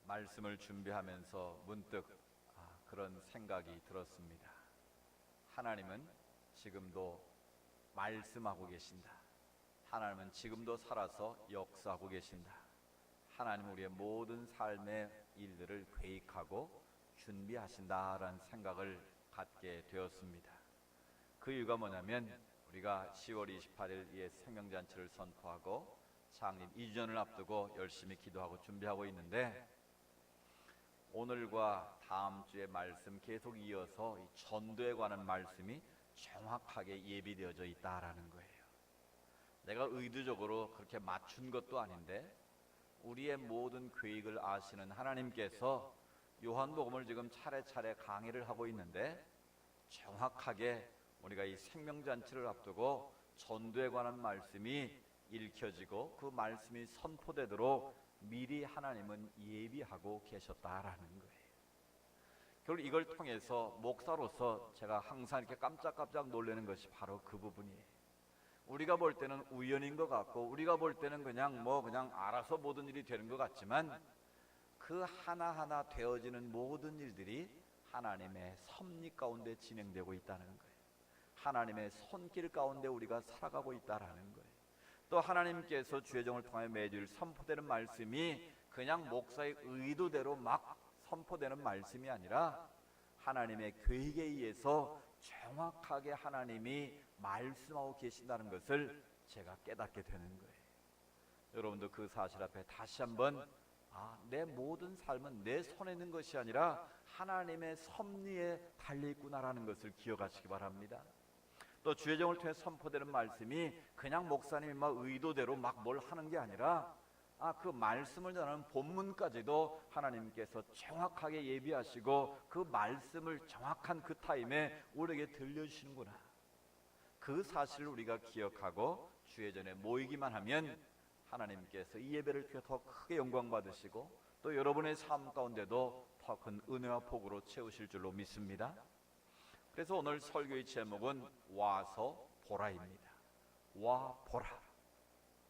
말씀을 준비하면서 문득 그런 생각이 들었습니다. 하나님은 지금도 말씀하고 계신다. 하나님은 지금도 살아서 역사하고 계신다. 하나님은 우리의 모든 삶의 일들을 계획하고 준비하신다라는 생각을 갖게 되었습니다. 그 이유가 뭐냐면 우리가 10월 28일 이 생명잔치를 선포하고 창립 2주년을 앞두고 열심히 기도하고 준비하고 있는데, 오늘과 다음 주의 말씀 계속 이어서 이 전도에 관한 말씀이 정확하게 예비되어져 있다라는 거예요. 내가 의도적으로 그렇게 맞춘 것도 아닌데 우리의 모든 계획을 아시는 하나님께서 요한복음을 지금 차례차례 강의를 하고 있는데, 정확하게 우리가 이 생명잔치를 앞두고 전도에 관한 말씀이 읽혀지고 그 말씀이 선포되도록 미리 하나님은 예비하고 계셨다라는 거예요. 결국 이걸 통해서 목사로서 제가 항상 이렇게 깜짝깜짝 놀라는 것이 바로 그 부분이에요. 우리가 볼 때는 우연인 것 같고, 우리가 볼 때는 그냥 알아서 모든 일이 되는 것 같지만, 그 하나하나 되어지는 모든 일들이 하나님의 섭리 가운데 진행되고 있다는 거예요. 하나님의 손길 가운데 우리가 살아가고 있다라는 거예요. 또 하나님께서 주의 종을 통해 매주일 선포되는 말씀이 그냥 목사의 의도대로 막 선포되는 말씀이 아니라 하나님의 계획에 의해서 정확하게 하나님이 말씀하고 계신다는 것을 제가 깨닫게 되는 거예요. 여러분도 그 사실 앞에 다시 한번 내 모든 삶은 내 손에 있는 것이 아니라 하나님의 섭리에 달려있구나라는 것을 기억하시기 바랍니다. 또 주의 종을 통해 선포되는 말씀이 그냥 목사님이 의도대로 뭘 하는 게 아니라 그 말씀을 전하는 본문까지도 하나님께서 정확하게 예비하시고 그 말씀을 정확한 그 타임에 우리에게 들려주시는구나. 그 사실을 우리가 기억하고 주의 전에 모이기만 하면 하나님께서 이 예배를 통해 더 크게 영광 받으시고 또 여러분의 삶 가운데도 더 큰 은혜와 복으로 채우실 줄로 믿습니다. 그래서 오늘 설교의 제목은 와서 보라입니다. 와 보라.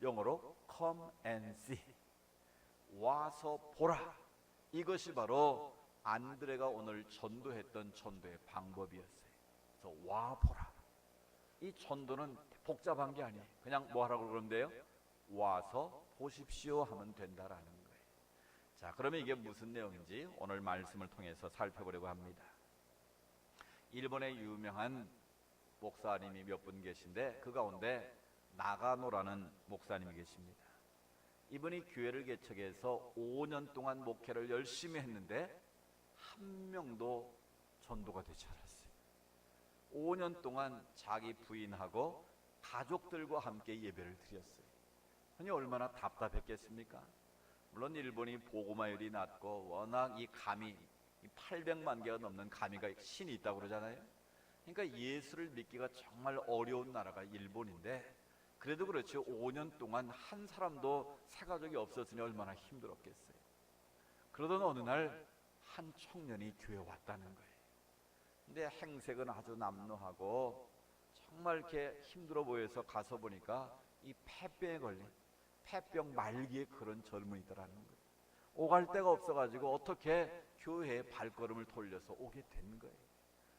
영어로 come and see. 와서 보라. 이것이 바로 안드레가 오늘 전도했던 전도의 방법이었어요. 그래서 와 보라. 이 전도는 복잡한 게 아니에요. 그냥 뭐 하라고 그러는데요? 와서 보십시오 하면 된다라는 거예요. 자, 그러면 이게 무슨 내용인지 오늘 말씀을 통해서 살펴보려고 합니다. 일본의 유명한 목사님이 몇 분 계신데 그 가운데 나가노라는 목사님이 계십니다. 이분이 교회를 개척해서 5년 동안 목회를 열심히 했는데 한 명도 전도가 되지 않았어요. 5년 동안 자기 부인하고 가족들과 함께 예배를 드렸어요. 그니 얼마나 답답했겠습니까? 물론 일본이 보고마율이 낮고 워낙 이 가미 800만 개가 넘는 가미가 신이 있다고 그러잖아요. 그러니까 예수를 믿기가 정말 어려운 나라가 일본인데, 그래도 그렇죠. 5년 동안 한 사람도 새가족이 없었으니 얼마나 힘들었겠어요. 그러던 어느 날 한 청년이 교회에 왔다는 거예요. 근데 행색은 아주 남루하고 정말 이렇게 힘들어 보여서 가서 보니까 이 폐병에 걸린 폐병 말기의 그런 젊은이더라는 거예요. 오갈 데가 없어가지고 어떻게 교회에 발걸음을 돌려서 오게 된 거예요.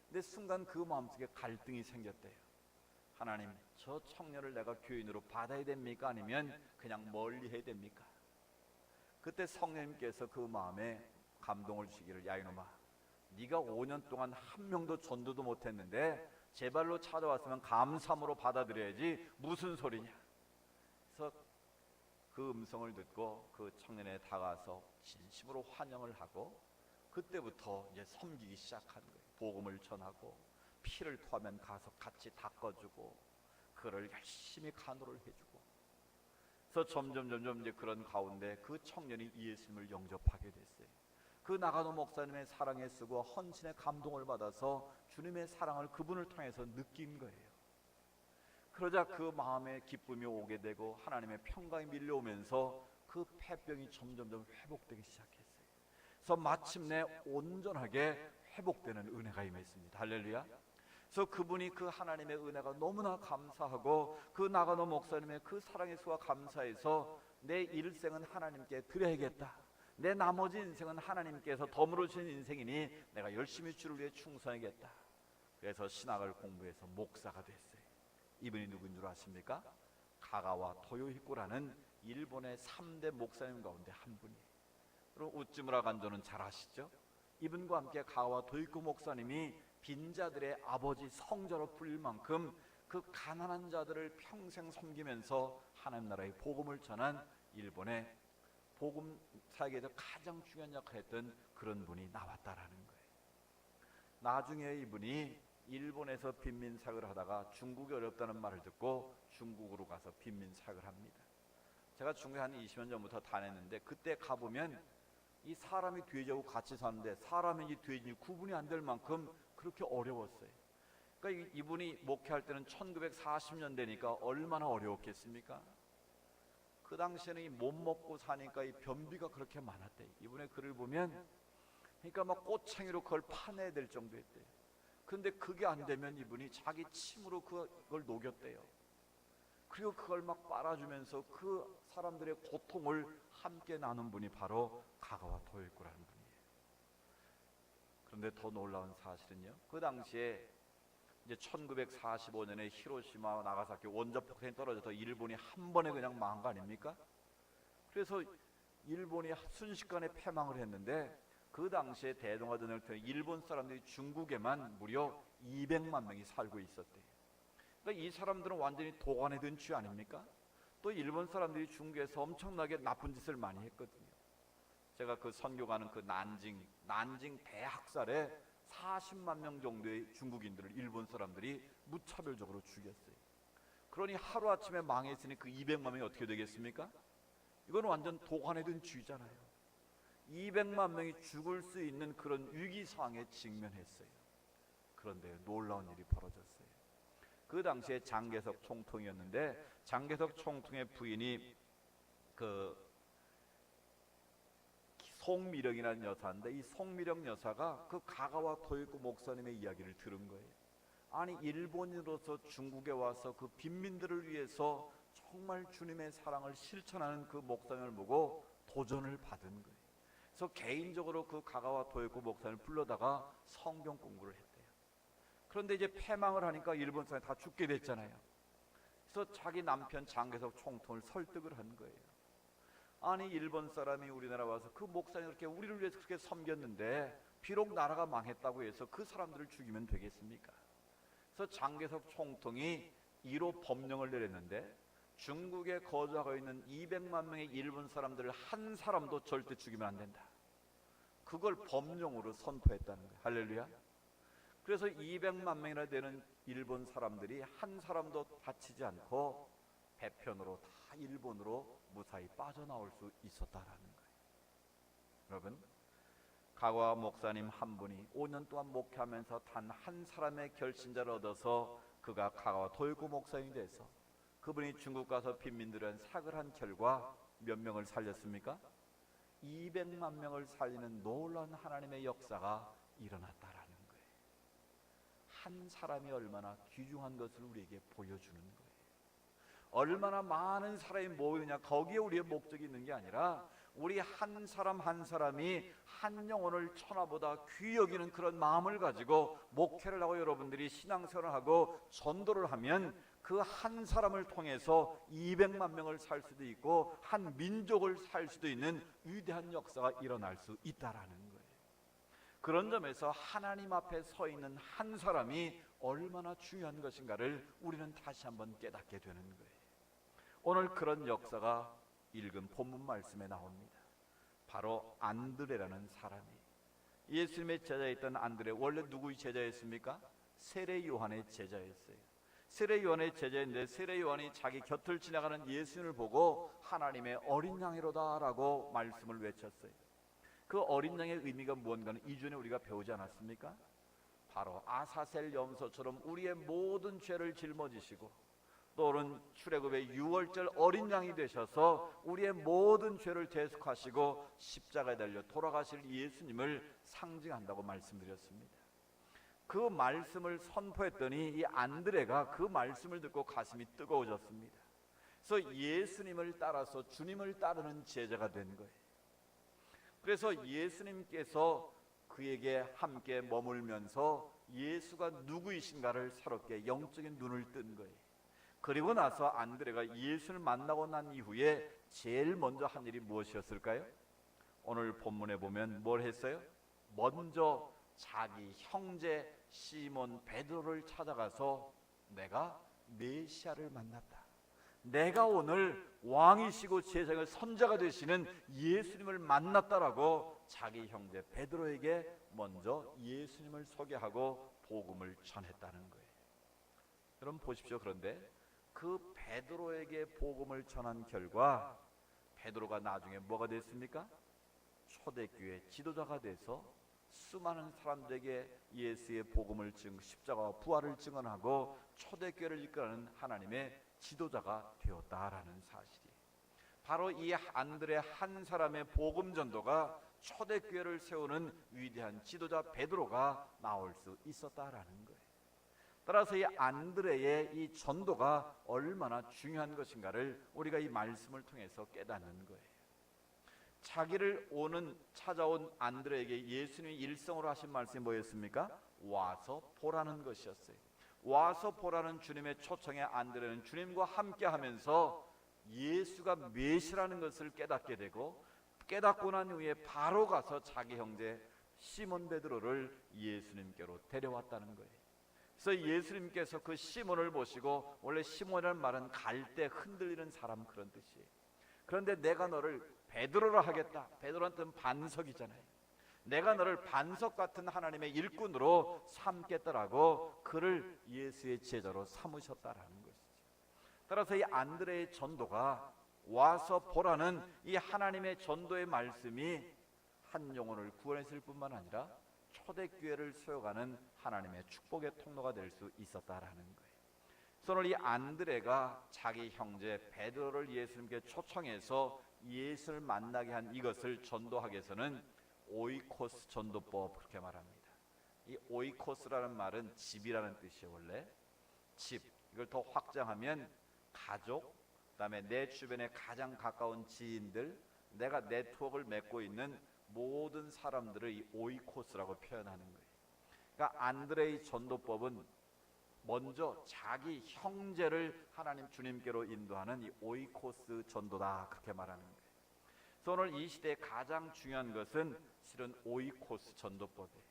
근데 순간 그 마음속에 갈등이 생겼대요. 하나님, 저 청년을 내가 교인으로 받아야 됩니까? 아니면 그냥 멀리 해야 됩니까? 그때 성령님께서 그 마음에 감동을 주시기를, 야 이놈아, 네가 5년 동안 한 명도 전도도 못했는데 제 발로 찾아왔으면 감사함으로 받아들여야지 무슨 소리냐. 그래서 그 음성을 듣고 그 청년에 다가가서 진심으로 환영을 하고 그때부터 이제 섬기기 시작한 거예요. 복음을 전하고 피를 토하면 가서 같이 닦아주고 그를 열심히 간호를 해주고. 그래서 점점 이제 그런 가운데 그 청년이 예수님을 영접하게 됐어요. 그 나가노 목사님의 사랑에 쓰고 헌신의 감동을 받아서 주님의 사랑을 그분을 통해서 느낀 거예요. 그러자 그 마음에 기쁨이 오게 되고 하나님의 평강이 밀려오면서 그 폐병이 점점 회복되기 시작했어요. 그래서 마침내 온전하게 회복되는 은혜가 임했습니다. 할렐루야. 그래서 그분이 그 하나님의 은혜가 너무나 감사하고 그 나가노 목사님의 그 사랑의 수와 감사해서 내 일생은 하나님께 드려야겠다. 내 나머지 인생은 하나님께서 덤으로 주신 인생이니 내가 열심히 주를 위해 충성하겠다. 그래서 신학을 공부해서 목사가 됐어요. 이분이 누구인 줄 아십니까? 가가와 토요히코라는 일본의 3대 목사님 가운데 한 분이에요. 그리고 우찌무라 간조는 잘 아시죠? 이분과 함께 가가와 토요히코 목사님이 빈자들의 아버지 성자로 불릴 만큼 그 가난한 자들을 평생 섬기면서 하나님 나라의 복음을 전한 일본의 복음 사역에서 가장 중요한 역할을 했던 그런 분이 나왔다라는 거예요. 나중에 이분이 일본에서 빈민 사역을 하다가 중국이 어렵다는 말을 듣고 중국으로 가서 빈민 사역을 합니다. 제가 중국에 한 20년 전부터 다녔는데 그때 가보면 이 사람이 돼지하고 같이 사는데 사람인지 돼지인지 구분이 안 될 만큼 그렇게 어려웠어요. 그러니까 이분이 목회할 때는 1940년대니까 얼마나 어려웠겠습니까? 그 당시에는 못 먹고 사니까 이 변비가 그렇게 많았대요. 이분의 글을 보면 그러니까 막 꼬챙이로 그걸 파내야 될 정도였대요. 근데 그게 안 되면 이분이 자기 침으로 그걸 녹였대요. 그리고 그걸 막 빨아주면서 그 사람들의 고통을 함께 나눈 분이 바로 가가와 토요히코라는 분이에요. 그런데 더 놀라운 사실은요, 그 당시에 이제 1945년에 히로시마 나가사키 원자폭탄이 떨어져서 일본이 한 번에 그냥 망한 거 아닙니까? 그래서 일본이 순식간에 패망을 했는데 그 당시에 대동아전을 통해 일본 사람들이 중국에만 무려 200만 명이 살고 있었대요. 그러니까 이 사람들은 완전히 도관에 든 쥐 아닙니까? 또 일본 사람들이 중국에서 엄청나게 나쁜 짓을 많이 했거든요. 제가 그 선교가는 그 난징 대학살에 40만 명 정도의 중국인들을 일본 사람들이 무차별적으로 죽였어요. 그러니 하루아침에 망했으니 그 200만 명이 어떻게 되겠습니까? 이건 완전 도관에 든 쥐잖아요. 200만 명이 죽을 수 있는 그런 위기 상황에 직면했어요. 그런데 놀라운 일이 벌어졌어요. 그 당시에 장개석 총통이었는데 장개석 총통의 부인이 그 송미령이라는 여사인데 이 송미령 여사가 그 가가와 토요히코 목사님의 이야기를 들은 거예요. 아니 일본인으로서 중국에 와서 그 빈민들을 위해서 정말 주님의 사랑을 실천하는 그 목사님을 보고 도전을 받은 거예요. 그래서 개인적으로 그 가가와 토요히코 목사님을 불러다가 성경 공부를 했대요. 그런데 이제 패망을 하니까 일본 사람이 다 죽게 됐잖아요. 그래서 자기 남편 장개석 총통을 설득을 한 거예요. 아니 일본 사람이 우리나라 와서 그 목사님 그렇게 우리를 위해서 그렇게 섬겼는데 비록 나라가 망했다고 해서 그 사람들을 죽이면 되겠습니까? 그래서 장개석 총통이 1호 법령을 내렸는데 중국에 거주하고 있는 200만 명의 일본 사람들을 한 사람도 절대 죽이면 안 된다. 그걸 법령으로 선포했다는 거예요. 할렐루야. 그래서 200만 명이나 되는 일본 사람들이 한 사람도 다치지 않고 배편으로 다 일본으로 무사히 빠져나올 수 있었다라는 거예요. 여러분, 가가와 목사님 한 분이 5년 동안 목회하면서 단 한 사람의 결신자를 얻어서 그가 가가와 토요히코 목사님이 돼서 그분이 중국 가서 빈민들은 사역을 한 결과 몇 명을 살렸습니까? 200만 명을 살리는 놀라운 하나님의 역사가 일어났다라는 거예요. 한 사람이 얼마나 귀중한 것을 우리에게 보여주는 거예요. 얼마나 많은 사람이 모이느냐 거기에 우리의 목적이 있는 게 아니라 우리 한 사람 한 사람이 한 영혼을 천하보다 귀히 여기는 그런 마음을 가지고 목회를 하고 여러분들이 신앙생활을 하고 전도를 하면 그 한 사람을 통해서 200만 명을 살 수도 있고 한 민족을 살 수도 있는 위대한 역사가 일어날 수 있다라는 거예요. 그런 점에서 하나님 앞에 서 있는 한 사람이 얼마나 중요한 것인가를 우리는 다시 한번 깨닫게 되는 거예요. 오늘 그런 역사가 읽은 본문 말씀에 나옵니다. 바로 안드레라는 사람이 예수님의 제자였던 안드레, 원래 누구의 제자였습니까? 세례 요한의 제자였어요. 세례 요한의 제자인데 세례 요한이 자기 곁을 지나가는 예수님을 보고 하나님의 어린 양이로다 라고 말씀을 외쳤어요. 그 어린 양의 의미가 무언가는 이전에 우리가 배우지 않았습니까? 바로 아사셀 염소처럼 우리의 모든 죄를 짊어지시고 또는 출애굽의 6월절 어린 양이 되셔서 우리의 모든 죄를 대속하시고 십자가에 달려 돌아가실 예수님을 상징한다고 말씀드렸습니다. 그 말씀을 선포했더니 이 안드레가 그 말씀을 듣고 가슴이 뜨거워졌습니다. 그래서 예수님을 따라서 주님을 따르는 제자가 된 거예요. 그래서 예수님께서 그에게 함께 머물면서 예수가 누구이신가를 새롭게 영적인 눈을 뜬 거예요. 그리고 나서 안드레가 예수를 만나고 난 이후에 제일 먼저 한 일이 무엇이었을까요? 오늘 본문에 보면 뭘 했어요? 먼저 자기 형제 시몬 베드로를 찾아가서 내가 메시아를 만났다, 내가 오늘 왕이시고 제자의 선자가 되시는 예수님을 만났다라고 자기 형제 베드로에게 먼저 예수님을 소개하고 복음을 전했다는 거예요. 여러분 보십시오. 그런데 그 베드로에게 복음을 전한 결과 베드로가 나중에 뭐가 됐습니까? 초대교회 지도자가 돼서 수많은 사람들에게 예수의 복음을 십자가와 부활을 증언하고 초대교회를 이끌어가는 하나님의 지도자가 되었다라는 사실이, 바로 이 안드레 한 사람의 복음 전도가 초대교회를 세우는 위대한 지도자 베드로가 나올 수 있었다라는 거예요. 따라서 이 안드레의 이 전도가 얼마나 중요한 것인가를 우리가 이 말씀을 통해서 깨닫는 거예요. 자기를 찾아온 안드레에게 예수님이 일성으로 하신 말씀이 뭐였습니까? 와서 보라는 것이었어요. 와서 보라는 주님의 초청에 안드레는 주님과 함께 하면서 예수가 메시라는 것을 깨닫게 되고, 깨닫고 난 후에 바로 가서 자기 형제 시몬 베드로를 예수님께로 데려왔다는 거예요. 그래서 예수님께서 그 시몬을 보시고, 원래 시몬이라는 말은 갈 때 흔들리는 사람 그런 뜻이에요. 그런데 내가 너를 베드로로 하겠다. 베드로는 뜻은 반석이잖아요. 내가 너를 반석 같은 하나님의 일꾼으로 삼겠다라고 그를 예수의 제자로 삼으셨다라는 것이죠. 따라서 이 안드레의 전도가 와서 보라는 이 하나님의 전도의 말씀이 한 영혼을 구원했을 뿐만 아니라 초대교회를 세워가는 하나님의 축복의 통로가 될 수 있었다라는 거예요. 그래서 오늘 이 안드레가 자기 형제 베드로를 예수님께 초청해서 예수를 만나게 한 이것을 전도하기 위해서는 오이코스 전도법, 그렇게 말합니다. 이 오이코스라는 말은 집이라는 뜻이에요. 원래 집, 이걸 더 확장하면 가족, 그다음에 내 주변에 가장 가까운 지인들, 내가 네트워크를 맺고 있는 모든 사람들을 이 오이코스라고 표현하는 거예요. 그러니까 안드레의 전도법은 먼저 자기 형제를 하나님 주님께로 인도하는 이 오이코스 전도다, 그렇게 말하는 거예요. 그래서 오늘 이 시대에 가장 중요한 것은 실은 오이코스 전도법이에요.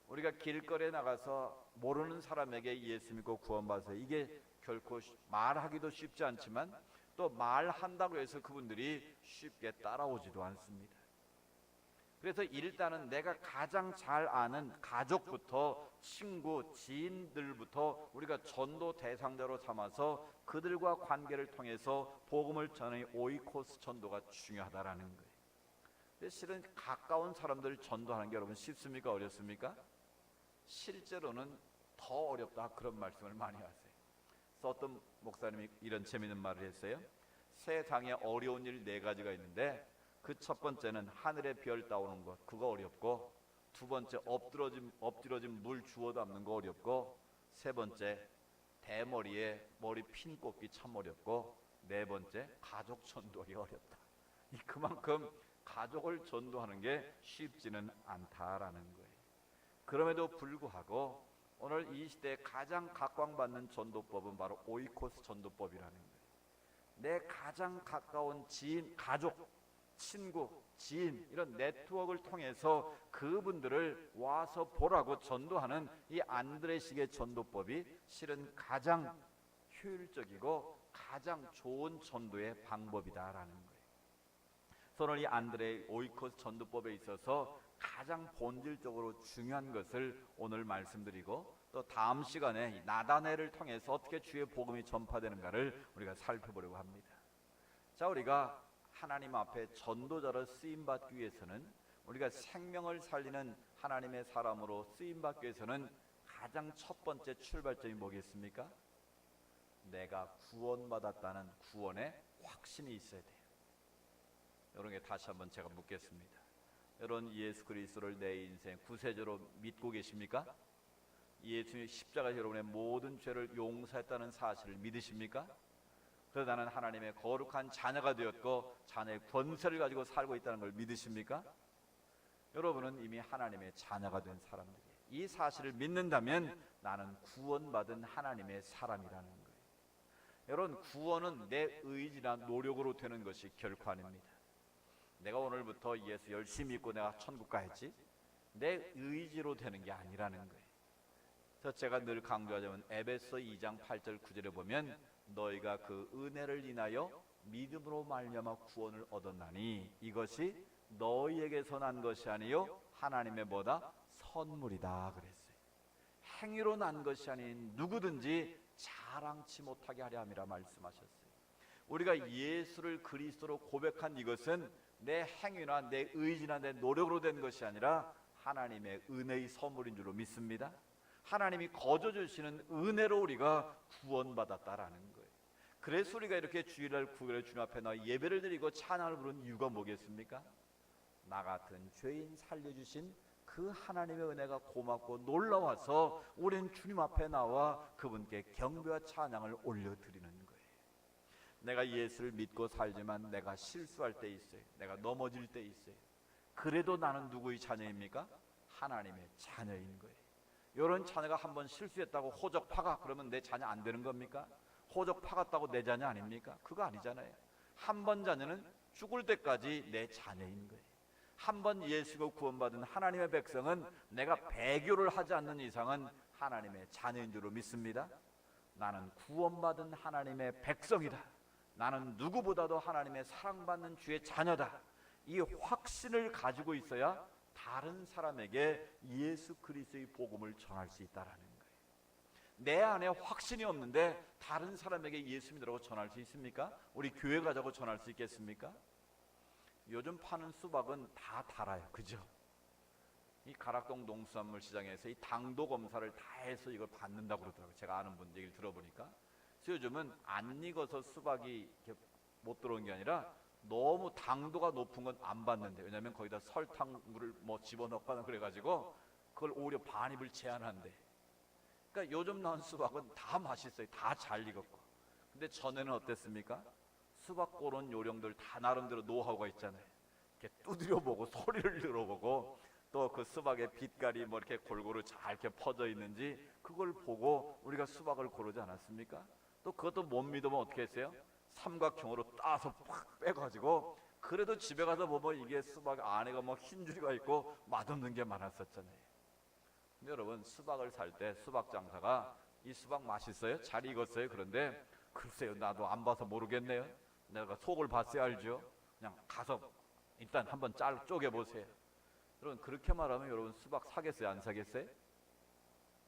우리가 길거리에 나가서 모르는 사람에게 예수 믿고 구원받아서, 이게 결코 말하기도 쉽지 않지만 또 말한다고 해서 그분들이 쉽게 따라오지도 않습니다. 그래서 일단은 내가 가장 잘 아는 가족부터, 친구, 지인들부터 우리가 전도 대상자로 삼아서 그들과 관계를 통해서 복음을 전하는 오이코스 전도가 중요하다라는 거예요. 근데 실은 가까운 사람들을 전도하는 게 여러분 쉽습니까? 어렵습니까? 실제로는 더 어렵다, 그런 말씀을 많이 하세요. 그래서 어떤 목사님이 이런 재미있는 말을 했어요. 세상에 어려운 일 4가지가 있는데 그 첫 번째는 하늘의 별 따오는 것, 그거 어렵고, 두 번째 엎드러진 물 주워 담는 거 어렵고, 세 번째 대머리에 머리 핀 꽂기 참 어렵고, 네 번째 가족 전도하기 어렵다. 그만큼 가족을 전도하는 게 쉽지는 않다라는 거예요. 그럼에도 불구하고 오늘 이 시대에 가장 각광받는 전도법은 바로 오이코스 전도법이라는 거예요. 내 가장 가까운 지인, 가족, 친구, 지인, 이런 네트워크를 통해서 그분들을 와서 보라고 전도하는 이 안드레식의 전도법이 실은 가장 효율적이고 가장 좋은 전도의 방법이다라는 거예요. 그래서 오늘 이 안드레 오이코스 전도법에 있어서 가장 본질적으로 중요한 것을 오늘 말씀드리고, 또 다음 시간에 나다넬을 통해서 어떻게 주의 복음이 전파되는가를 우리가 살펴보려고 합니다. 자, 우리가 하나님 앞에 전도자로 쓰임받기 위해서는, 우리가 생명을 살리는 하나님의 사람으로 쓰임받기 위해서는 가장 첫 번째 출발점이 뭐겠습니까? 내가 구원받았다는 구원의 확신이 있어야 돼요. 여러분에게 다시 한번 제가 묻겠습니다. 여러분 예수 그리스도를 내 인생 구세주로 믿고 계십니까? 예수님의 십자가 여러분의 모든 죄를 용서했다는 사실을 믿으십니까? 그래서 나는 하나님의 거룩한 자녀가 되었고 자녀의 권세를 가지고 살고 있다는 걸 믿으십니까? 여러분은 이미 하나님의 자녀가 된 사람들이에요. 이 사실을 믿는다면 나는 구원받은 하나님의 사람이라는 거예요. 여러분, 구원은 내 의지나 노력으로 되는 것이 결코 아닙니다. 내가 오늘부터 예수 열심히 믿고 내가 천국 가야지, 내 의지로 되는 게 아니라는 거예요. 그래서 제가 늘 강조하자면 에베소 2장 8절 9절에 보면 너희가 그 은혜를 인하여 믿음으로 말미암아 구원을 얻었나니 이것이 너희에게서 난 것이 아니요 하나님의 뭐다? 선물이다 그랬어요. 행위로 난 것이 아닌 누구든지 자랑치 못하게 하려 함이라 말씀하셨어요. 우리가 예수를 그리스도로 고백한 이것은 내 행위나 내 의지나 내 노력으로 된 것이 아니라 하나님의 은혜의 선물인 줄로 믿습니다. 하나님이 거저 주시는 은혜로 우리가 구원받았다라는 거예요. 그래서 우리가 이렇게 주일날 구별의 주님 앞에 나와 예배를 드리고 찬양을 부르는 이유가 뭐겠습니까? 나 같은 죄인 살려주신 그 하나님의 은혜가 고맙고 놀라워서 우리는 주님 앞에 나와 그분께 경배와 찬양을 올려드리는 거예요. 내가 예수를 믿고 살지만 내가 실수할 때 있어요. 내가 넘어질 때 있어요. 그래도 나는 누구의 자녀입니까? 하나님의 자녀인 거예요. 이런 자녀가 한번 실수했다고 호적 파가 그러면 내 자녀 안 되는 겁니까? 호적 파갔다고 내 자녀 아닙니까? 그거 아니잖아요. 한 번 자녀는 죽을 때까지 내 자녀인 거예요. 한 번 예수로 구원받은 하나님의 백성은 내가 배교를 하지 않는 이상은 하나님의 자녀인 줄로 믿습니다. 나는 구원받은 하나님의 백성이다. 나는 누구보다도 하나님의 사랑받는 주의 자녀다. 이 확신을 가지고 있어야 다른 사람에게 예수 그리스도의 복음을 전할 수 있다라는 거예요. 내 안에 확신이 없는데 다른 사람에게 예수 믿으라고 전할 수 있습니까? 우리 교회 가자고 전할 수 있겠습니까? 요즘 파는 수박은 다 달아요. 그죠? 이 가락동 농수산물 시장에서 이 당도 검사를 다 해서 이걸 받는다고 그러더라고요. 제가 아는 분 얘기를 들어보니까. 그래서 요즘은 안 익어서 수박이 이렇게 못 들어오는 게 아니라 너무 당도가 높은 건 안 받는데, 왜냐하면 거기다 설탕물을 뭐 집어넣거나 그래가지고 그걸 오히려 반입을 제한한대. 그러니까 요즘 나온 수박은 다 맛있어요. 다 잘 익었고. 근데 전에는 어땠습니까? 수박 고른 요령들 다 나름대로 노하우가 있잖아요. 이렇게 두드려보고 소리를 들어보고 또 그 수박의 빛깔이 뭐 이렇게 골고루 잘 이렇게 퍼져 있는지 그걸 보고 우리가 수박을 고르지 않았습니까? 또 그것도 못 믿으면 어떻게 했어요? 삼각형으로 따서 팍 빼가지고 그래도 집에 가서 보면 이게 수박 안에가 뭐 흰줄이가 있고 맛없는 게 많았었잖아요. 근데 여러분, 수박을 살 때 수박 장사가 이 수박 맛있어요? 잘 익었어요? 그런데 글쎄요, 나도 안 봐서 모르겠네요. 내가 속을 봤어야 알죠. 그냥 가서 일단 한번 쪼개보세요. 여러분, 그렇게 말하면 여러분 수박 사겠어요? 안 사겠어요?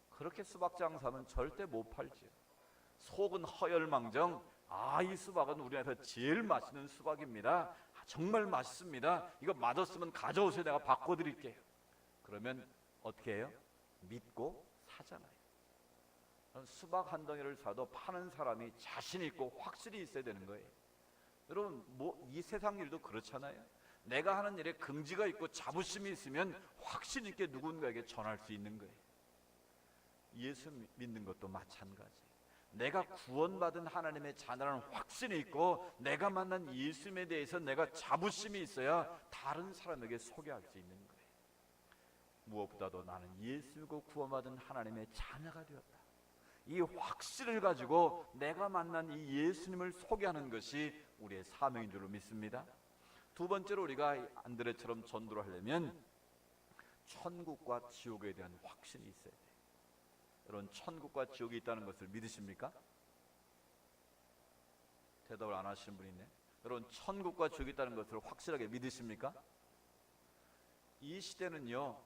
그렇게 수박 장사는 절대 못 팔죠. 속은 허열망정, 이 수박은 우리나라에서 제일 맛있는 수박입니다. 정말 맛있습니다. 이거 맛없으면 가져오세요. 내가 바꿔드릴게요. 그러면 어떻게 해요? 믿고 사잖아요. 수박 한 덩이를 사도 파는 사람이 자신 있고 확실히 있어야 되는 거예요. 여러분, 이 세상 일도 그렇잖아요. 내가 하는 일에 긍지가 있고 자부심이 있으면 확신 있게 누군가에게 전할 수 있는 거예요. 예수 믿는 것도 마찬가지. 내가 구원받은 하나님의 자녀라는 확신이 있고 내가 만난 예수님에 대해서 내가 자부심이 있어야 다른 사람에게 소개할 수 있는 거예요. 무엇보다도 나는 예수 믿고 구원받은 하나님의 자녀가 되었다. 이 확신을 가지고 내가 만난 이 예수님을 소개하는 것이 우리의 사명인 줄로 믿습니다. 두 번째로 우리가 안드레처럼 전도를 하려면 천국과 지옥에 대한 확신이 있어야 돼요. 여러분, 천국과 지옥이 있다는 것을 믿으십니까? 대답을 안 하시는 분이 있네. 여러분, 천국과 지옥이 있다는 것을 확실하게 믿으십니까? 이 시대는요,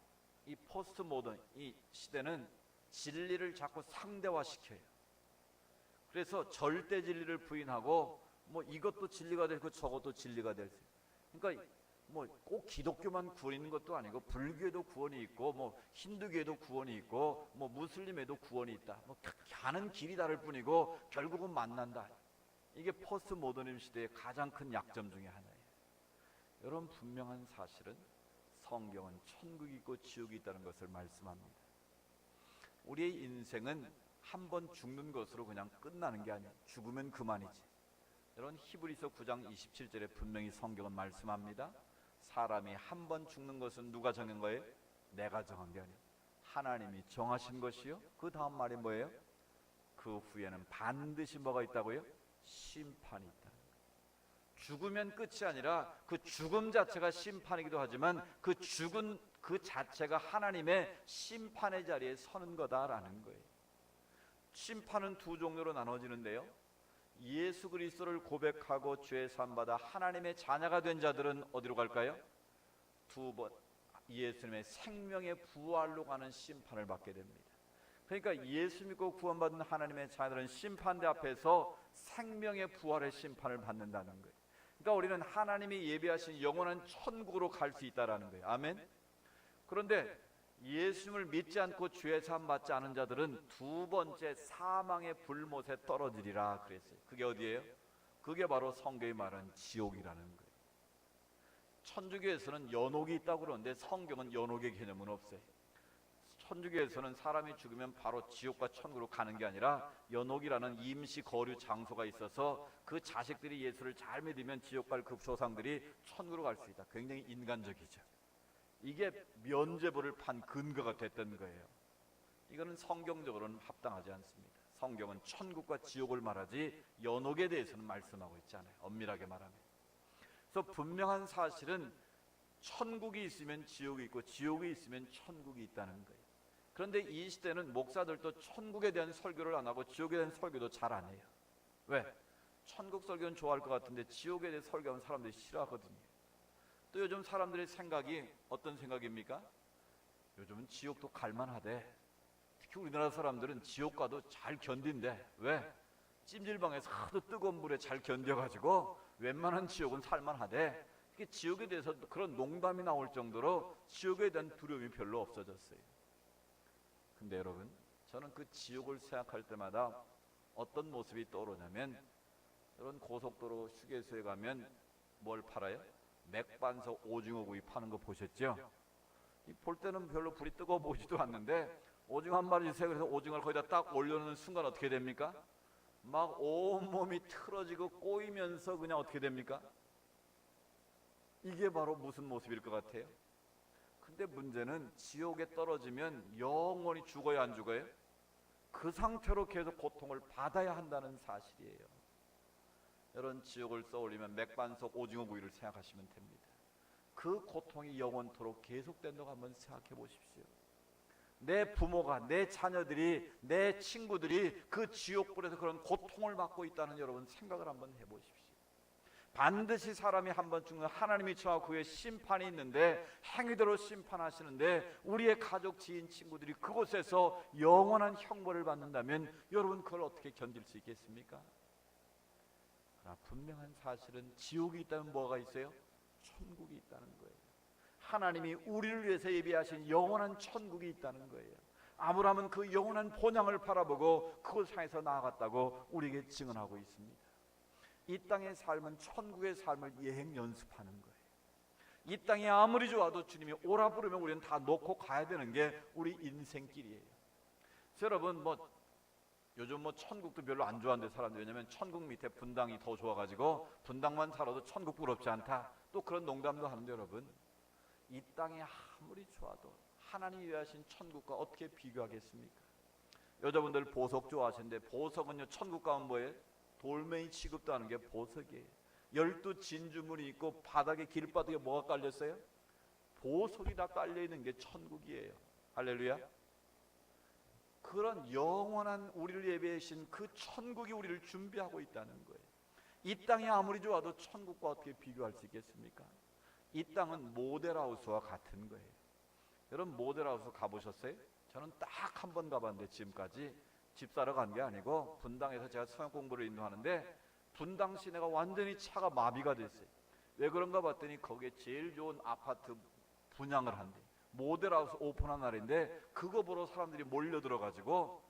이 포스트 모던 이 시대는 진리를 자꾸 상대화시켜요. 그래서 절대 진리를 부인하고 뭐 이것도 진리가 되고 저것도 진리가 될 수 있어요. 그러니까 뭐 꼭 기독교만 구원 있는 것도 아니고 불교에도 구원이 있고 뭐 힌두교에도 구원이 있고 뭐 무슬림에도 구원이 있다. 뭐 가는 길이 다를 뿐이고 결국은 만난다. 이게 포스트 모더니즘 시대의 가장 큰 약점 중에 하나예요. 여러분, 분명한 사실은 성경은 천국이 있고 지옥이 있다는 것을 말씀합니다. 우리의 인생은 한 번 죽는 것으로 그냥 끝나는 게 아니에요. 죽으면 그만이지. 여러분, 히브리서 9장 27절에 분명히 성경은 말씀합니다. 사람이 한 번 죽는 것은 누가 정한 거예요? 내가 정한 게 아니에요. 하나님이 정하신 것이요. 그 다음 말이 뭐예요? 그 후에는 반드시 뭐가 있다고요? 심판이 있다. 죽으면 끝이 아니라 그 죽음 자체가 심판이기도 하지만 그 죽은 그 자체가 하나님의 심판의 자리에 서는 거다라는 거예요. 심판은 두 종류로 나눠지는데요, 예수 그리스도를 고백하고 죄 사함 받아 하나님의 자녀가 된 자들은 어디로 갈까요? 두 번 예수님의 생명의 부활로 가는 심판을 받게 됩니다. 그러니까 예수 믿고 구원받은 하나님의 자녀들은 심판대 앞에서 생명의 부활의 심판을 받는다는 거예요. 그러니까 우리는 하나님이 예비하신 영원한 천국으로 갈 수 있다라는 거예요. 아멘. 그런데 예수님을 믿지 않고 죄 사함 받지 않은 자들은 두 번째 사망의 불못에 떨어지리라 그랬어요. 그게 어디예요? 그게 바로 성경이 말하는 지옥이라는 거예요. 천주교에서는 연옥이 있다고 그러는데 성경은 연옥의 개념은 없어요. 천주교에서는 사람이 죽으면 바로 지옥과 천국으로 가는 게 아니라 연옥이라는 임시 거류 장소가 있어서 그 자식들이 예수를 잘 믿으면 지옥 갈 그 조상들이 천국으로 갈 수 있다. 굉장히 인간적이죠. 이게 면죄부를 판 근거가 됐던 거예요. 이거는 성경적으로는 합당하지 않습니다. 성경은 천국과 지옥을 말하지 연옥에 대해서는 말씀하고 있지 않아요. 엄밀하게 말하면. 그래서 분명한 사실은 천국이 있으면 지옥이 있고 지옥이 있으면 천국이 있다는 거예요. 그런데 이 시대는 목사들도 천국에 대한 설교를 안 하고 지옥에 대한 설교도 잘 안 해요. 왜? 천국 설교는 좋아할 것 같은데 지옥에 대해 설교하면 사람들이 싫어하거든요. 또 요즘 사람들의 생각이 어떤 생각입니까? 요즘은 지옥도 갈만하대. 특히 우리나라 사람들은 지옥 가도 잘 견딘대. 왜? 찜질방에서 하도 뜨거운 물에 잘 견뎌가지고 웬만한 지옥은 살만하대. 지옥에 대해서 그런 농담이 나올 정도로 지옥에 대한 두려움이 별로 없어졌어요. 근데 여러분, 저는 그 지옥을 생각할 때마다 어떤 모습이 떠오르냐면, 여러분 고속도로 휴게소에 가면 뭘 팔아요? 맥반석 오징어구이 파는 거 보셨죠? 볼 때는 별로 불이 뜨거워 보이지도 않는데 오징어 한 마리 주세요. 그래서 오징어를 거기다 딱 올려놓는 순간 어떻게 됩니까? 막 온몸이 틀어지고 꼬이면서 그냥 어떻게 됩니까? 이게 바로 무슨 모습일 것 같아요? 근데 문제는 지옥에 떨어지면 영원히 죽어야 안 죽어요? 그 상태로 계속 고통을 받아야 한다는 사실이에요. 여러분, 지옥을 떠올리면 맥반석 오징어구이를 생각하시면 됩니다. 그 고통이 영원토록 계속된다고 한번 생각해 보십시오. 내 부모가, 내 자녀들이, 내 친구들이 그 지옥불에서 그런 고통을 받고 있다는 여러분 생각을 한번 해보십시오. 반드시 사람이 한 번 죽는 하나님이 저와 그의 심판이 있는데 행위대로 심판하시는데 우리의 가족, 지인, 친구들이 그곳에서 영원한 형벌을 받는다면 여러분 그걸 어떻게 견딜 수 있겠습니까? 그러나 분명한 사실은 지옥이 있다면 뭐가 있어요? 천국이 있다는 거예요. 하나님이 우리를 위해서 예비하신 영원한 천국이 있다는 거예요. 아브라함은 그 영원한 본향을 바라보고 그곳 향해서 나아갔다고 우리에게 증언하고 있습니다. 이 땅의 삶은 천국의 삶을 예행 연습하는 거예요. 이 땅이 아무리 좋아도 주님이 오라 부르면 우리는 다 놓고 가야 되는 게 우리 인생길이에요. 여러분, 요즘 천국도 별로 안 좋아하는데 사람들이, 왜냐면 천국 밑에 분당이 더 좋아가지고 분당만 살아도 천국 부럽지 않다, 또 그런 농담도 하는데, 여러분, 이 땅이 아무리 좋아도 하나님이 위하신 천국과 어떻게 비교하겠습니까? 여자분들 보석 좋아하시는데 보석은요, 천국 가면 뭐예요? 돌멩이 취급도 하는 게 보석이에요. 12 진주문이 있고 바닥에 길바닥에 뭐가 깔렸어요? 보석이 다 깔려있는 게 천국이에요. 할렐루야. 그런 영원한 우리를 예배하신 그 천국이 우리를 준비하고 있다는 거예요. 이 땅이 아무리 좋아도 천국과 어떻게 비교할 수 있겠습니까? 이 땅은 모델하우스와 같은 거예요. 여러분, 모델하우스 가보셨어요? 저는 딱 한 번 가봤는데 지금까지 집 사러 간 게 아니고 분당에서 제가 성역 공부를 인도하는데 분당 시내가 완전히 차가 마비가 됐어요. 왜 그런가 봤더니 거기에 제일 좋은 아파트 분양을 한대. 모델하우스 오픈한 날인데 그거 보러 사람들이 몰려 들어가지고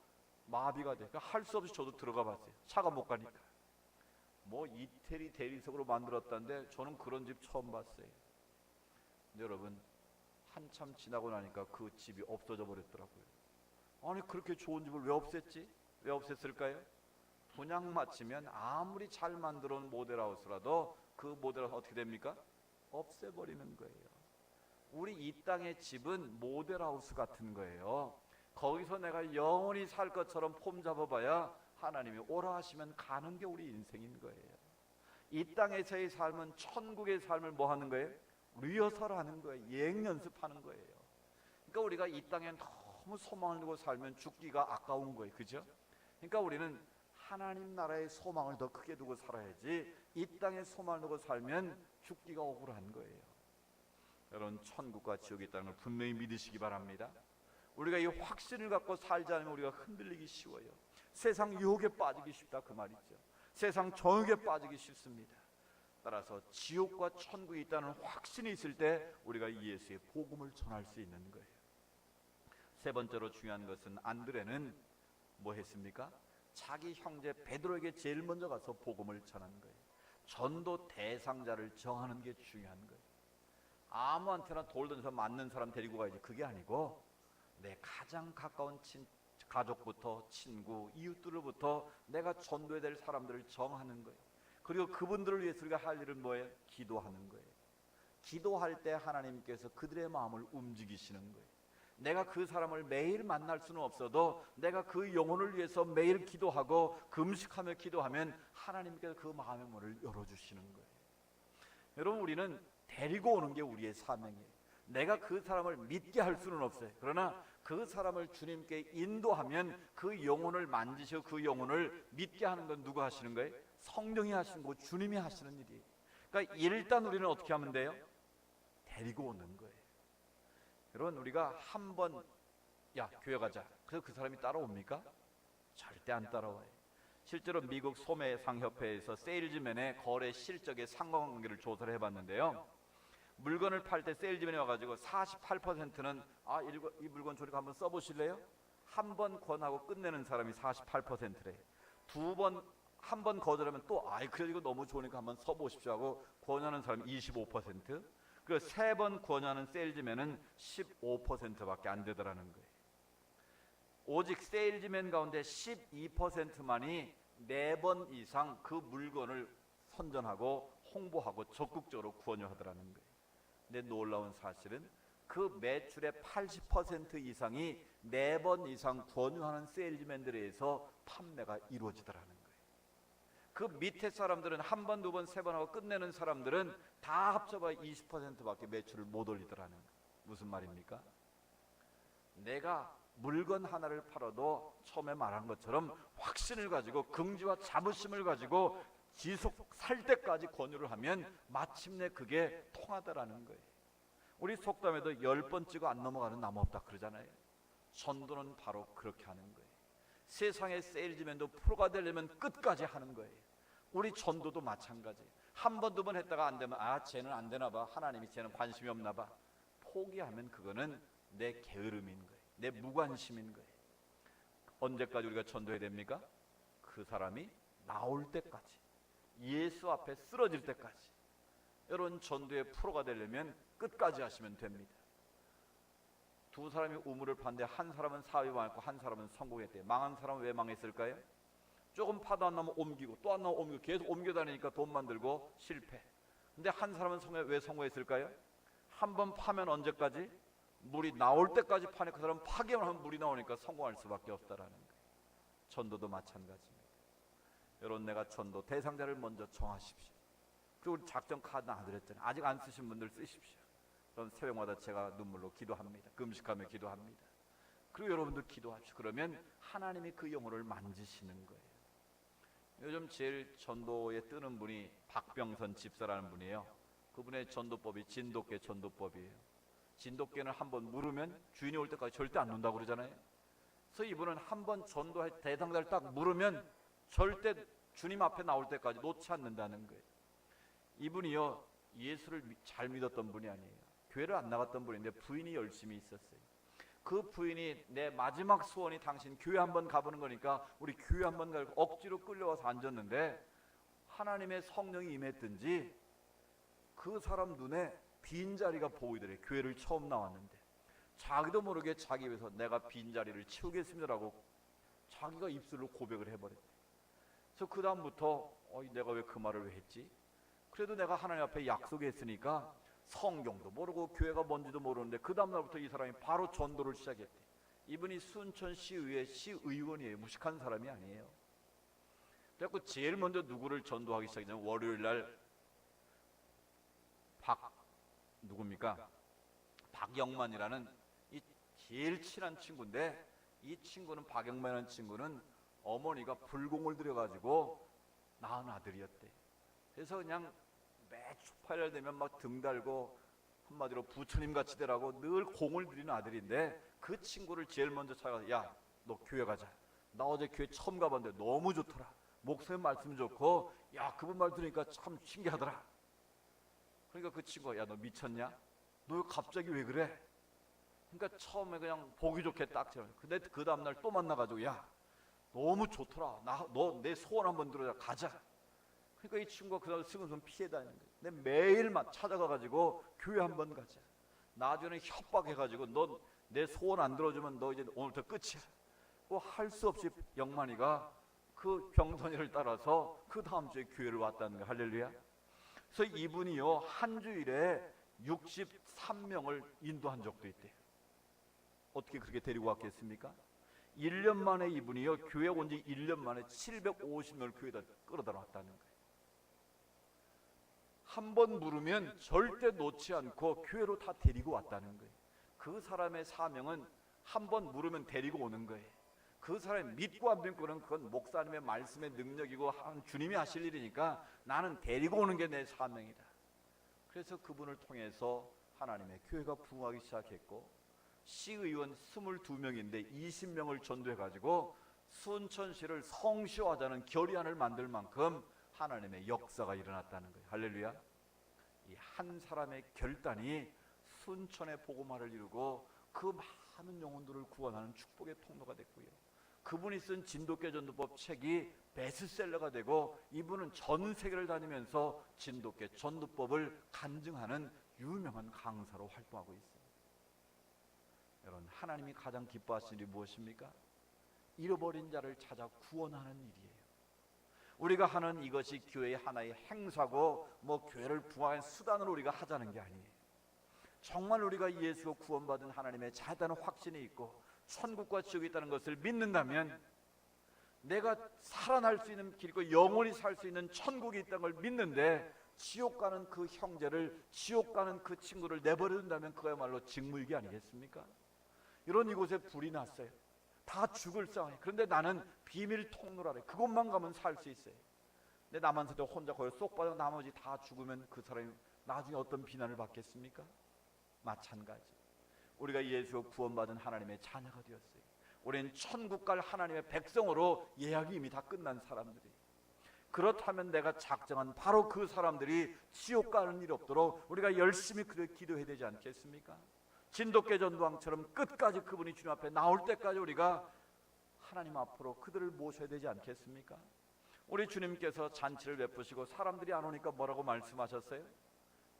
마비가 돼. 그러니까 할 수 없이 저도 들어가 봤어요. 차가 못 가니까. 이태리 대리석으로 만들었다는데 저는 그런 집 처음 봤어요. 근데 여러분, 한참 지나고 나니까 그 집이 없어져 버렸더라고요. 아니, 그렇게 좋은 집을 왜 없앴지? 왜 없앴을까요? 분양 마치면 아무리 잘 만들어 놓은 모델하우스라도 그 모델하우스 어떻게 됩니까? 없애버리는 거예요. 우리 이 땅의 집은 모델하우스 같은 거예요. 거기서 내가 영원히 살 것처럼 폼 잡아봐야 하나님이 오라 하시면 가는 게 우리 인생인 거예요. 이 땅에서의 삶은 천국의 삶을 뭐 하는 거예요? 리허설하는 거예요. 예행 연습하는 거예요. 그러니까 우리가 이 땅에 너무 소망을 두고 살면 죽기가 아까운 거예요. 그죠? 그러니까 우리는 하나님 나라의 소망을 더 크게 두고 살아야지, 이 땅에 소망을 두고 살면 죽기가 억울한 거예요. 여러분, 천국과 지옥이 있다는 걸 분명히 믿으시기 바랍니다. 우리가 이 확신을 갖고 살지 않으면 우리가 흔들리기 쉬워요. 세상 유혹에 빠지기 쉽다 그 말이죠. 세상 정욕에 빠지기 쉽습니다. 따라서 지옥과 천국이 있다는 확신이 있을 때 우리가 예수의 복음을 전할 수 있는 거예요. 세 번째로 중요한 것은 안드레는 뭐 했습니까? 자기 형제 베드로에게 제일 먼저 가서 복음을 전한 거예요. 전도 대상자를 정하는 게 중요한 거예요. 아무한테나 돌 던져서 맞는 사람 데리고 가야지, 그게 아니고 내 가장 가까운 가족부터 친구, 이웃들로부터 내가 전도해야 될 사람들을 정하는 거예요. 그리고 그분들을 위해서 우리가 할 일은 뭐예요? 기도하는 거예요. 기도할 때 하나님께서 그들의 마음을 움직이시는 거예요. 내가 그 사람을 매일 만날 수는 없어도 내가 그 영혼을 위해서 매일 기도하고 금식하며 기도하면 하나님께서 그 마음의 문을 열어주시는 거예요. 여러분, 우리는 데리고 오는 게 우리의 사명이에요. 내가 그 사람을 믿게 할 수는 없어요. 그러나 그 사람을 주님께 인도하면 그 영혼을 만지시고 그 영혼을 믿게 하는 건 누가 하시는 거예요? 성령이 하시는 거고 주님이 하시는 일이에요. 그러니까 일단 우리는 어떻게 하면 돼요? 데리고 오는 거예요. 여러분, 우리가 한번 야 교회 가자, 그래서 그 사람이 따라옵니까? 절대 안 따라와요. 실제로 미국 소매상협회에서 세일즈맨의 거래 실적의 상관관계를 조사를 해봤는데요, 물건을 팔 때 세일즈맨이 와가지고 48%는 이 물건 저리가 한번 써보실래요? 한 번 권하고 끝내는 사람이 48%래. 한 번 거절하면 또 그래 이거 너무 좋으니까 한번 써보십시오 하고 권하는 사람이 25%, 그리고 3번 권하는 세일즈맨은 15%밖에 안 되더라는 거예요. 오직 세일즈맨 가운데 12%만이 4번 이상 그 물건을 선전하고 홍보하고 적극적으로 권유하더라는 거예요. 근데 놀라운 사실은 그 매출의 80% 이상이 4번 이상 권유하는 세일즈맨들에 의해서 판매가 이루어지더라는 거예요. 그 밑에 사람들은 한 번, 두 번, 세 번 하고 끝내는 사람들은 다 합쳐봐야 20%밖에 매출을 못 올리더라는 거예요. 무슨 말입니까? 내가 물건 하나를 팔아도 처음에 말한 것처럼 확신을 가지고 긍지와 자부심을 가지고 지속 살 때까지 권유를 하면 마침내 그게 통하더라는 거예요. 우리 속담에도 10번 찍어 안 넘어가는 나무 없다 그러잖아요. 전도는 바로 그렇게 하는 거예요. 세상의 세일즈맨도 프로가 되려면 끝까지 하는 거예요. 우리 전도도 마찬가지예요. 한 번, 두 번 했다가 안 되면 쟤는 안 되나 봐, 하나님이 쟤는 관심이 없나 봐, 포기하면 그거는 내 게으름인 거예요. 내 무관심인 거예요. 언제까지 우리가 전도해야 됩니까? 그 사람이 나올 때까지, 예수 앞에 쓰러질 때까지. 여러분, 전도의 프로가 되려면 끝까지 하시면 됩니다. 두 사람이 우물을 팠는데 한 사람은 사업이 망했고 한 사람은 성공했대요. 망한 사람은 왜 망했을까요? 조금 파도 안 나면 옮기고 또 안 나면 옮기고 계속 옮겨 다니니까 돈 만들고 실패. 근데 한 사람은 왜 성공했을까요? 한 번 파면 언제까지? 물이 나올 때까지 파니까 그 사람은 파기만 하면 물이 나오니까 성공할 수밖에 없다라는 거예요. 전도도 마찬가지입니다. 여러분, 내가 전도 대상자를 먼저 정하십시오. 그리고 우리 작전 카드 안 드렸잖아요. 아직 안 쓰신 분들 쓰십시오. 그럼 새벽마다 제가 눈물로 기도합니다. 금식하며 기도합니다. 그리고 여러분들 기도합시오. 그러면 하나님이 그 영혼을 만지시는 거예요. 요즘 제일 전도에 뜨는 분이 박병선 집사라는 분이에요. 그분의 전도법이 진돗개 전도법이에요. 진돗개는 한번 물으면 주인이 올 때까지 절대 안 논다고 그러잖아요. 그래서 이분은 한번 전도할 대상자를 딱 물으면 절대 주님 앞에 나올 때까지 놓지 않는다는 거예요. 이분이요, 예수를 잘 믿었던 분이 아니에요. 교회를 안 나갔던 분인데 부인이 열심히 있었어요. 그 부인이 내 마지막 소원이 당신 교회 한번 가보는 거니까 우리 교회 한번 가고 억지로 끌려와서 앉았는데 하나님의 성령이 임했든지 그 사람 눈에 빈자리가 보이더래. 교회를 처음 나왔는데 자기도 모르게 자기 입에서 내가 빈자리를 채우겠습니다라고 자기가 입술로 고백을 해버렸대. 그래서 그 다음부터 내가 왜 그 말을 왜 했지? 그래도 내가 하나님 앞에 약속했으니까 성경도 모르고 교회가 뭔지도 모르는데 그 다음날부터 이 사람이 바로 전도를 시작했대. 이분이 순천시의회 시의원이에요. 무식한 사람이 아니에요. 그래서 제일 먼저 누구를 전도하기 시작했냐면 월요일날 누굽니까? 박영만이라는 이 제일 친한 친구인데, 이 친구는, 박영만이라는 친구는 어머니가 불공을 들여가지고 낳은 아들이었대. 그래서 그냥 매 주팔날 되면 막 등 달고 한마디로 부처님 같이 되라고 늘 공을 들이는 아들인데, 그 친구를 제일 먼저 찾아가서 야, 너 교회 가자. 나 어제 교회 처음 가봤는데 너무 좋더라. 목사님 말씀 좋고, 야, 그분 말 들으니까 참 신기하더라. 그러니까 그 친구가 야, 너 미쳤냐? 너 갑자기 왜 그래? 그러니까 처음에 그냥 보기 좋게 딱 쳐. 근데 그 다음날 또 만나가지고 야, 너무 좋더라. 너 내 소원 한번 들어자. 가자. 그러니까 이 친구가 그다음 승은승 피해 다니는 거예요. 근데 매일 찾아가가지고 교회 한번 가자. 나중에 협박해가지고 너 내 소원 안 들어주면 너 이제 오늘부터 끝이야. 뭐 할 수 없이 영만이가 그 병선이를 따라서 그 다음 주에 교회를 왔다는 거예요. 할렐루야. 그래서 이분이요, 한 주일에 63명을 인도한 적도 있대요. 어떻게 그렇게 데리고 왔겠습니까? 1년 만에 이분이요, 교회 온 지 1년 만에 750명을 교회에다 끌어다 놨다는 거예요. 한 번 물으면 절대 놓지 않고 교회로 다 데리고 왔다는 거예요. 그 사람의 사명은 한 번 물으면 데리고 오는 거예요. 그 사람이 믿고 안 믿고는 그건 목사님의 말씀의 능력이고 주님이 하실 일이니까 나는 데리고 오는 게 내 사명이다. 그래서 그분을 통해서 하나님의 교회가 부흥하기 시작했고, 시의원 22명인데 20명을 전도해가지고 순천시를 성시화하자는 결의안을 만들 만큼 하나님의 역사가 일어났다는 거예요. 할렐루야. 이 한 사람의 결단이 순천의 복음화를 이루고 그 많은 영혼들을 구원하는 축복의 통로가 됐고요. 그분이 쓴 진돗개 전도법 책이 베스트셀러가 되고, 이분은 전 세계를 다니면서 진돗개 전도법을 간증하는 유명한 강사로 활동하고 있습니다. 여러분, 하나님이 가장 기뻐하시는 일이 무엇입니까? 잃어버린 자를 찾아 구원하는 일이에요. 우리가 하는 이것이 교회의 하나의 행사고 교회를 부흥하는 수단으로 우리가 하자는 게 아니에요. 정말 우리가 예수로 구원받은 하나님의 자다는 확신이 있고 천국과 지옥이 있다는 것을 믿는다면, 내가 살아날 수 있는 길이고 영원히 살 수 있는 천국이 있다는 걸 믿는데 지옥 가는 그 형제를, 지옥 가는 그 친구를 내버려둔다면 그야말로 직무유기 아니겠습니까? 이런 이곳에 불이 났어요. 다 죽을 상황이에요. 그런데 나는 비밀 통로라래. 그곳만 가면 살 수 있어요. 근데 남한테도 혼자 거기 쏙 빠져 나머지 다 죽으면 그 사람이 나중에 어떤 비난을 받겠습니까? 마찬가지. 우리가 예수로 구원받은 하나님의 자녀가 되었어요. 우리는 천국 갈 하나님의 백성으로 예약이 이미 다 끝난 사람들이에요. 그렇다면 내가 작정한 바로 그 사람들이 지옥 가는 일 없도록 우리가 열심히 기도해야 되지 않겠습니까? 진돗개 전도왕처럼 끝까지 그분이 주님 앞에 나올 때까지 우리가 하나님 앞으로 그들을 모셔야 되지 않겠습니까? 우리 주님께서 잔치를 베푸시고 사람들이 안 오니까 뭐라고 말씀하셨어요?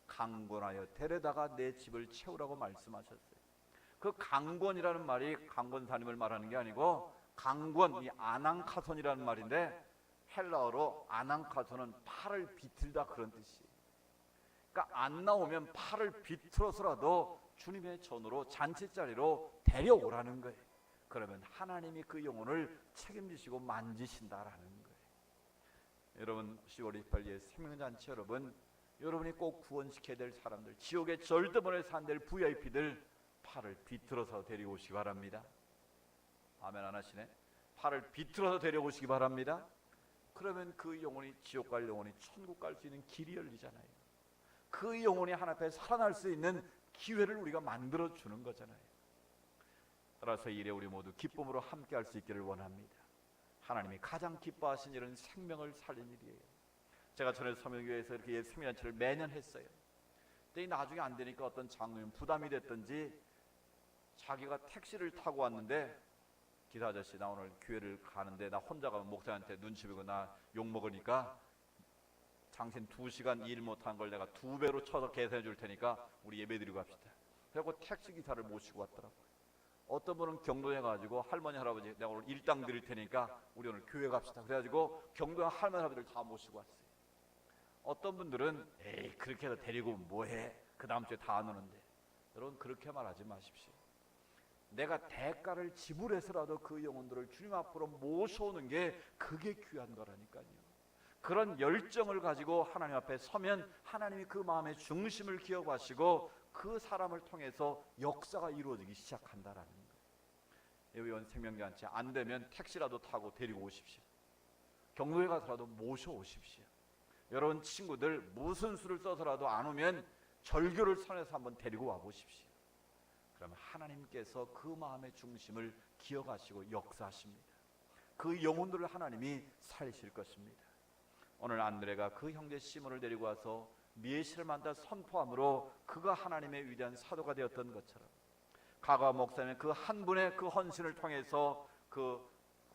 강권하여 데려다가 내 집을 채우라고 말씀하셨어요. 그 강권이라는 말이 강권사님을 말하는 게 아니고, 강권, 이 아낭카손이라는 말인데 헬라어로 아낭카손은 팔을 비틀다 그런 뜻이에요. 그러니까 안 나오면 팔을 비틀어서라도 주님의 전으로 잔치 자리로 데려오라는 거예요. 그러면 하나님이 그 영혼을 책임지시고 만지신다라는 거예요. 여러분, 10월 28일 생명잔치 여러분이 꼭 구원시켜야 될 사람들, 지옥에 절대 보내서 안 될 VIP들 팔을 비틀어서 데려오시기 바랍니다. 아멘 안 하시네? 팔을 비틀어서 데려오시기 바랍니다. 그러면 그 영혼이, 지옥 갈 영혼이 천국 갈 수 있는 길이 열리잖아요. 그 영혼이 하나님 앞에 살아날 수 있는 기회를 우리가 만들어 주는 거잖아요. 따라서 이 일에 우리 모두 기쁨으로 함께 할 수 있기를 원합니다. 하나님이 가장 기뻐하신 일은 생명을 살린 일이에요. 제가 전에 서명교회에서 이렇게 생명잔치를 매년 했어요. 근데 나중에 안 되니까 어떤 장로님 부담이 됐던지 자기가 택시를 타고 왔는데, 기사 아저씨 나 오늘 교회를 가는데 나 혼자 가면 목사한테 눈치 보고 나 욕먹으니까 당신 2시간 일 못한 걸 내가 2배로 쳐서 계산해 줄 테니까 우리 예배 드리고 합시다. 그래서 택시기사를 모시고 왔더라고요. 어떤 분은 경동해 가지고 할머니 할아버지 내가 오늘 일당 드릴 테니까 우리 오늘 교회 갑시다. 그래가지고 경동에 할머니 할아버지를 다 모시고 왔어요. 어떤 분들은 에이 그렇게 해서 데리고 뭐해? 그 다음 주에 다 안 오는데. 여러분 그렇게 말하지 마십시오. 내가 대가를 지불해서라도 그 영혼들을 주님 앞으로 모셔오는 게 그게 귀한 거라니까요. 그런 열정을 가지고 하나님 앞에 서면 하나님이 그 마음의 중심을 기억하시고 그 사람을 통해서 역사가 이루어지기 시작한다라는 거예요. 예비원 생명잔치 안 되면 택시라도 타고 데리고 오십시오. 경로에 가서라도 모셔오십시오. 여러분 친구들 무슨 수를 써서라도 안 오면 절교를 선해서 한번 데리고 와 보십시오. 그러면 하나님께서 그 마음의 중심을 기억하시고 역사하십니다. 그 영혼들을 하나님이 살리실 것입니다. 오늘 안드레가 그 형제 시몬을 데리고 와서 메시아를 만나 선포함으로 그가 하나님의 위대한 사도가 되었던 것처럼 가가 목사님의 그 한 분의 그 헌신을 통해서 그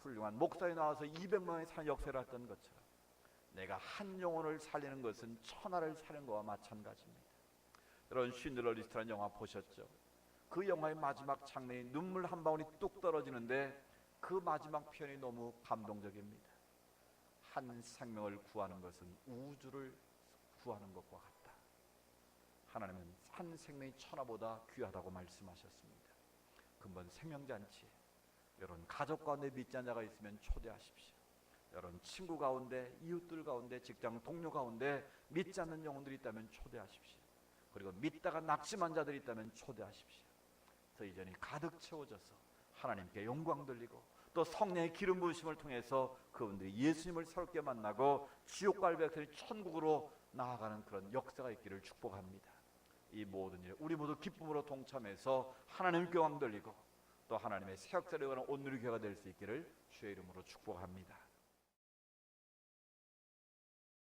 훌륭한 목사에 나와서 200명의 산 역사를 했던 것처럼 내가 한 영혼을 살리는 것은 천하를 살리는 것과 마찬가지입니다. 여러분 쉰들러 리스트라는 영화 보셨죠? 그 영화의 마지막 장면이 눈물 한 방울이 뚝 떨어지는데 그 마지막 표현이 너무 감동적입니다. 한 생명을 구하는 것은 우주를 구하는 것과 같다. 하나님은 한 생명이 천하보다 귀하다고 말씀하셨습니다. 근본 생명잔치에 여러분 가족 가운데 믿지 않는 자가 있으면 초대하십시오. 여러분 친구 가운데, 이웃들 가운데, 직장 동료 가운데 믿지 않는 영혼들이 있다면 초대하십시오. 그리고 믿다가 낙심한 자들이 있다면 초대하십시오. 그래서 이 전이 가득 채워져서 하나님께 영광 돌리고 또 성령의 기름 부으심을 통해서 그분들이 예수님을 새롭게 만나고 지옥갈배에서 천국으로 나아가는 그런 역사가 있기를 축복합니다. 이 모든 일 우리 모두 기쁨으로 동참해서 하나님께 영광 돌리고 또 하나님의 새 역사를 이루는 온누리 교회가 될 수 있기를 주의 이름으로 축복합니다.